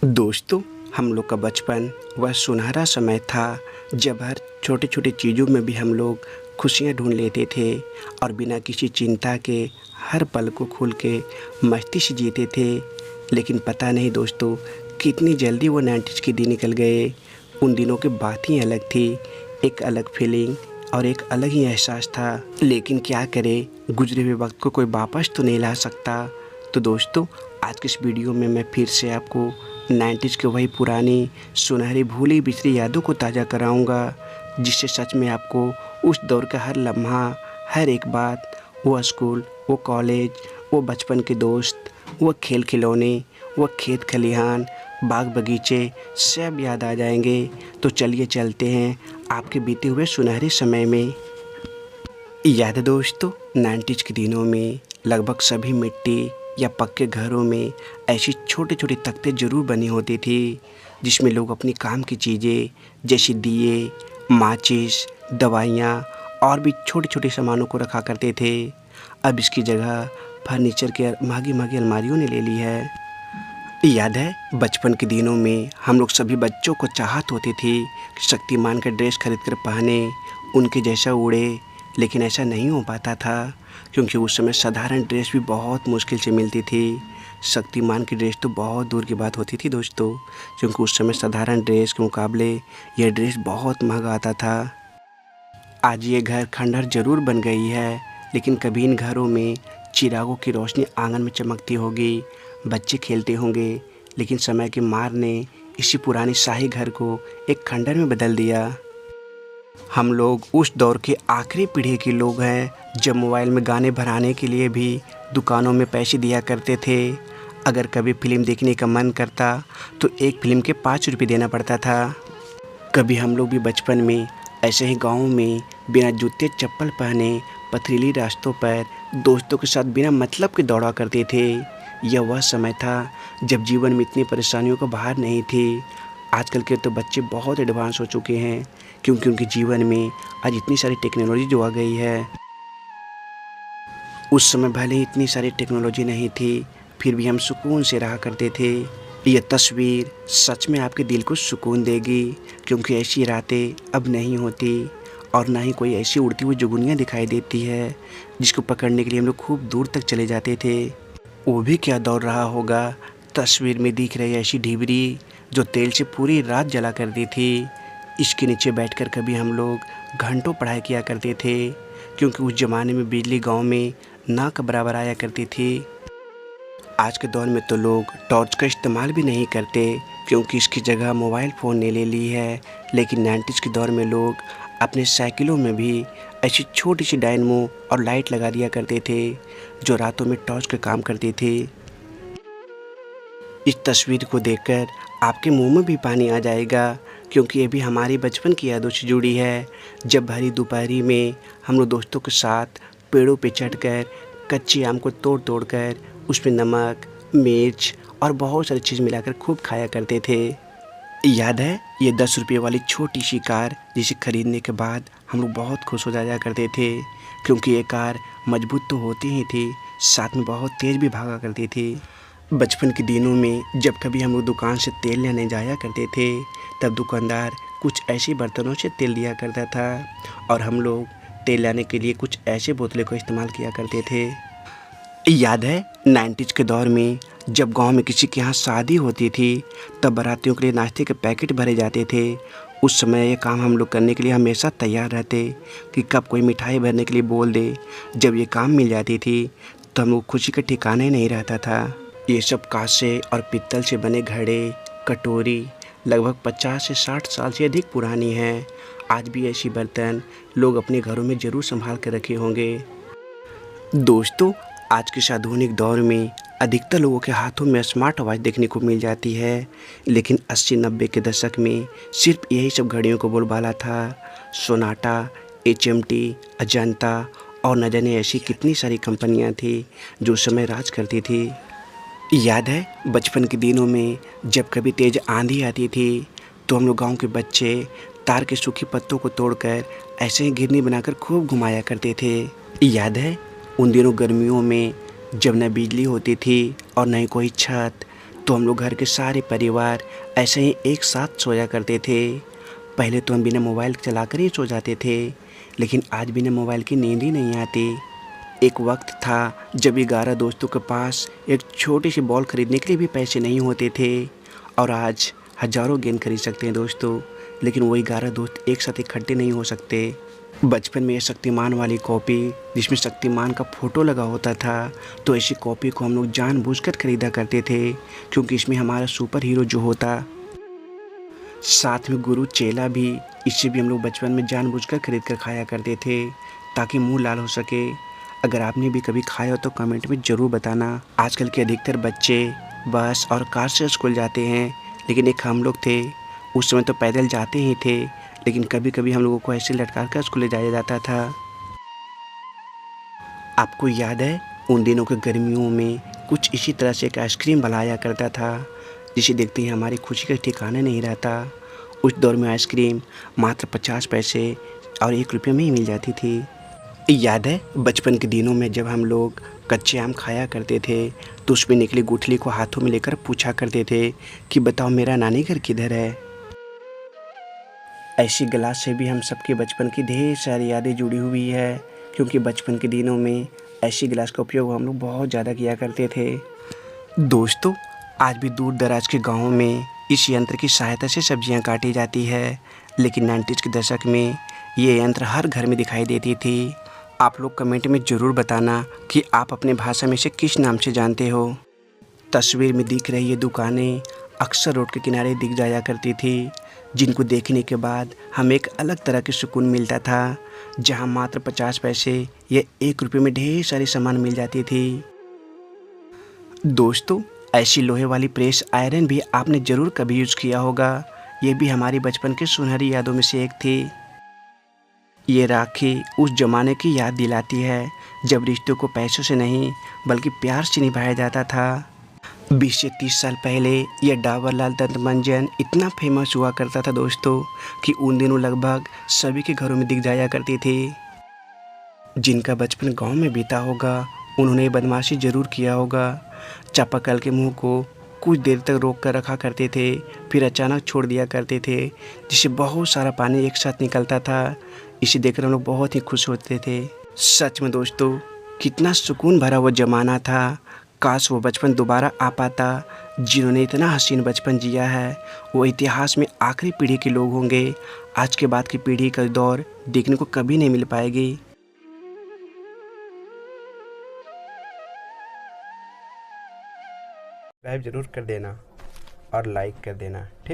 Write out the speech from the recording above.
दोस्तों, हम लोग का बचपन वह सुनहरा समय था जब हर छोटे छोटे चीज़ों में भी हम लोग खुशियाँ ढूंढ लेते थे और बिना किसी चिंता के हर पल को खुल के मस्ती से जीते थे। लेकिन पता नहीं दोस्तों, कितनी जल्दी वो 90s के दिन निकल गए। उन दिनों की बात ही अलग थी, एक अलग फीलिंग और एक अलग ही एहसास था। लेकिन क्या करें, गुजरे हुए वक्त को कोई वापस तो नहीं ला सकता। तो दोस्तों, आज के इस वीडियो में मैं फिर से आपको 90s की वही पुरानी सुनहरी भूली बिछड़ी यादों को ताज़ा कराऊंगा, जिससे सच में आपको उस दौर का हर लम्हा, हर एक बात, वो स्कूल, वो कॉलेज, वो बचपन के दोस्त, वो खेल खिलौने, वो खेत खलिहान, बाग बगीचे सब याद आ जाएंगे। तो चलिए चलते हैं आपके बीते हुए सुनहरे समय में। याद है दोस्तों, 90s के दिनों में लगभग सभी मिट्टी या पक्के घरों में ऐसी छोटे छोटे तख्ते ज़रूर बनी होती थी, जिसमें लोग अपनी काम की चीज़ें जैसे दिए, माचिस, दवाइयाँ और भी छोटे छोटे सामानों को रखा करते थे। अब इसकी जगह फर्नीचर के महंगी महंगी अलमारियों ने ले ली है। याद है, बचपन के दिनों में हम लोग सभी बच्चों को चाहत होती थी कि शक्तिमान का ड्रेस खरीद कर पहने, उनके जैसा उड़े। लेकिन ऐसा नहीं हो पाता था, क्योंकि उस समय साधारण ड्रेस भी बहुत मुश्किल से मिलती थी। शक्तिमान की ड्रेस तो बहुत दूर की बात होती थी दोस्तों, क्योंकि उस समय साधारण ड्रेस के मुकाबले यह ड्रेस बहुत महंगा आता था। आज ये घर खंडहर ज़रूर बन गई है, लेकिन कभी इन घरों में चिरागों की रोशनी आंगन में चमकती होगी, बच्चे खेलते होंगे। लेकिन समय की मार ने इसी पुराने शाही घर को एक खंडहर में बदल दिया। हम लोग उस दौर के आखिरी पीढ़ी के लोग हैं जब मोबाइल में गाने भराने के लिए भी दुकानों में पैसे दिया करते थे। अगर कभी फिल्म देखने का मन करता तो एक फिल्म के 5 रुपये देना पड़ता था। कभी हम लोग भी बचपन में ऐसे ही गाँव में बिना जूते चप्पल पहने पथरीली रास्तों पर दोस्तों के साथ बिना मतलब के दौड़ा करते थे। यह वह समय था जब जीवन में इतनी परेशानियों का बाहर नहीं थी। आजकल के तो बच्चे बहुत एडवांस हो चुके हैं, क्योंकि उनके जीवन में आज इतनी सारी टेक्नोलॉजी जो आ गई है। उस समय भले ही इतनी सारी टेक्नोलॉजी नहीं थी, फिर भी हम सुकून से रहा करते थे। यह तस्वीर सच में आपके दिल को सुकून देगी, क्योंकि ऐसी रातें अब नहीं होती और ना ही कोई ऐसी उड़ती हुई जुगनियाँ दिखाई देती है जिसको पकड़ने के लिए हम लोग खूब दूर तक चले जाते थे। वो भी क्या दौड़ रहा होगा, तस्वीर में दिख रही ऐसी ढिबरी जो तेल से पूरी रात जला करती थी। इसके नीचे बैठकर कभी हम लोग घंटों पढ़ाई किया करते थे, क्योंकि उस ज़माने में बिजली गांव में ना के बराबर आया करती थी। आज के दौर में तो लोग टॉर्च का इस्तेमाल भी नहीं करते, क्योंकि इसकी जगह मोबाइल फ़ोन ने ले ली है। लेकिन 90s के दौर में लोग अपने साइकिलों में भी ऐसी छोटी सी डायनमो और लाइट लगा दिया करते थे, जो रातों में टॉर्च का काम करती थी। इस तस्वीर को देखकर आपके मुंह में भी पानी आ जाएगा, क्योंकि ये भी हमारे बचपन की यादों से जुड़ी है। जब भरी दोपहरी में हम लोग दोस्तों के साथ पेड़ों पे चढ़कर कच्चे आम को तोड़ तोड़ कर उसमें नमक, मिर्च और बहुत सारी चीज़ मिलाकर खूब खाया करते थे। याद है, ये 10 रुपये वाली छोटी सी कार जिसे खरीदने के बाद हम लोग बहुत खुश हो जाया करते थे, क्योंकि ये कार मजबूत तो होती ही थी, साथ में बहुत तेज़ भी भागा करती थी। बचपन के दिनों में जब कभी हम लोग दुकान से तेल लेने जाया करते थे, तब दुकानदार कुछ ऐसे बर्तनों से तेल दिया करता था और हम लोग तेल लाने के लिए कुछ ऐसे बोतलों का इस्तेमाल किया करते थे। याद है, 90s के दौर में जब गांव में किसी के यहाँ शादी होती थी, तब बारातियों के लिए नाश्ते के पैकेट भरे जाते थे। उस समय ये काम हम लोग करने के लिए हमेशा तैयार रहते कि कब कोई मिठाई भरने के लिए बोल दे। जब ये काम मिल जाती थी तो हम लोग खुशी का ठिकाना ही नहीं रहता था। ये सब कांसे और पीतल से बने घड़े, कटोरी लगभग 50 से 60 साल से अधिक पुरानी हैं। आज भी ऐसी बर्तन लोग अपने घरों में ज़रूर संभाल कर रखे होंगे। दोस्तों, आज के इस आधुनिक दौर में अधिकतर लोगों के हाथों में स्मार्ट वॉच देखने को मिल जाती है, लेकिन 80-90 के दशक में सिर्फ यही सब घड़ियों को बोलबाला था। सोनाटा, HMT, अजंता और न जाने ऐसी कितनी सारी कंपनियां थी जो उस समय राज करती थी। याद है, बचपन के दिनों में जब कभी तेज़ आंधी आती थी तो हम लोग गाँव के बच्चे तार के सूखे पत्तों को तोड़कर ऐसे ही घिरनी बनाकर खूब घुमाया करते थे। याद है, उन दिनों गर्मियों में जब न बिजली होती थी और न ही कोई छत, तो हम लोग घर के सारे परिवार ऐसे ही एक साथ सोया करते थे। पहले तो हम बिना मोबाइल चलाकर ही सो जाते थे, लेकिन आज बिना मोबाइल की नींद ही नहीं आती। एक वक्त था जब 11 दोस्तों के पास एक छोटी सी बॉल खरीदने के लिए भी पैसे नहीं होते थे, और आज हज़ारों गेंद खरीद सकते हैं दोस्तों, लेकिन वही 11 दोस्त एक साथ इकट्ठे नहीं हो सकते। बचपन में ये शक्तिमान वाली कॉपी जिसमें शक्तिमान का फ़ोटो लगा होता था, तो ऐसी कॉपी को हम लोग जानबूझकर खरीदा करते थे, क्योंकि इसमें हमारा सुपर हीरो जो होता, साथ में गुरु चेला भी, इससे भी हम लोग बचपन में जानबूझकर खरीद कर खाया करते थे ताकि मुंह लाल हो सके। अगर आपने भी कभी खाया हो तो कमेंट में ज़रूर बताना। आजकल के अधिकतर बच्चे बस और कार से स्कूल जाते हैं, लेकिन एक हम लोग थे, उस समय तो पैदल जाते ही थे, लेकिन कभी कभी हम लोगों को ऐसे लटका कर स्कूल ले जाया जाता था। आपको याद है उन दिनों के गर्मियों में कुछ इसी तरह से एक आइसक्रीम बनाया करता था, जिसे देखते ही हमारी खुशी का ठिकाना नहीं रहता। उस दौर में आइसक्रीम मात्र 50 पैसे और 1 रुपये में ही मिल जाती थी। याद है बचपन के दिनों में जब हम लोग कच्चे आम खाया करते थे, तो उसमें निकली गुठली को हाथों में लेकर पूछा करते थे कि बताओ मेरा नानी घर किधर है। ऐसी गिलास से भी हम सबके बचपन की ढेर सारी यादें जुड़ी हुई है, क्योंकि बचपन के दिनों में ऐसी गिलास का उपयोग हम लोग बहुत ज़्यादा किया करते थे। दोस्तों, आज भी दूर दराज के गाँवों में इस यंत्र की सहायता से सब्जियां काटी जाती है, लेकिन 90s के दशक में ये यंत्र हर घर में दिखाई देती थी। आप लोग कमेंट में ज़रूर बताना कि आप अपने भाषा में से किस नाम से जानते हो। तस्वीर में दिख रही ये दुकानें अक्सर रोड के किनारे दिख जाया करती थी, जिनको देखने के बाद हमें एक अलग तरह के सुकून मिलता था, जहां मात्र 50 पैसे या 1 रुपये में ढेर सारी सामान मिल जाती थी। दोस्तों, ऐसी लोहे वाली प्रेस आयरन भी आपने ज़रूर कभी यूज़ किया होगा। ये भी हमारी बचपन की सुनहरी यादों में से एक थी। ये राखी उस ज़माने की याद दिलाती है जब रिश्तों को पैसों से नहीं बल्कि प्यार से निभाया जाता था। 20 से 30 साल पहले यह डाबर लाल दंत मंजन इतना फेमस हुआ करता था दोस्तों, कि उन दिनों लगभग सभी के घरों में दिख जाया करती थी। जिनका बचपन गांव में बीता होगा उन्होंने ये बदमाशी ज़रूर किया होगा। चापाकल के मुंह को कुछ देर तक रोक कर रखा करते थे, फिर अचानक छोड़ दिया करते थे, जिससे बहुत सारा पानी एक साथ निकलता था। इसे देखकर हम लोग बहुत ही खुश होते थे। सच में दोस्तों, कितना सुकून भरा वो ज़माना था। काश वो बचपन दोबारा आ पाता। जिन्होंने इतना हसीन बचपन जिया है, वो इतिहास में आखिरी पीढ़ी के लोग होंगे। आज के बाद की पीढ़ी का दौर देखने को कभी नहीं मिल पाएगी। सब्सक्राइब जरूर कर देना और लाइक कर देना, ठीक।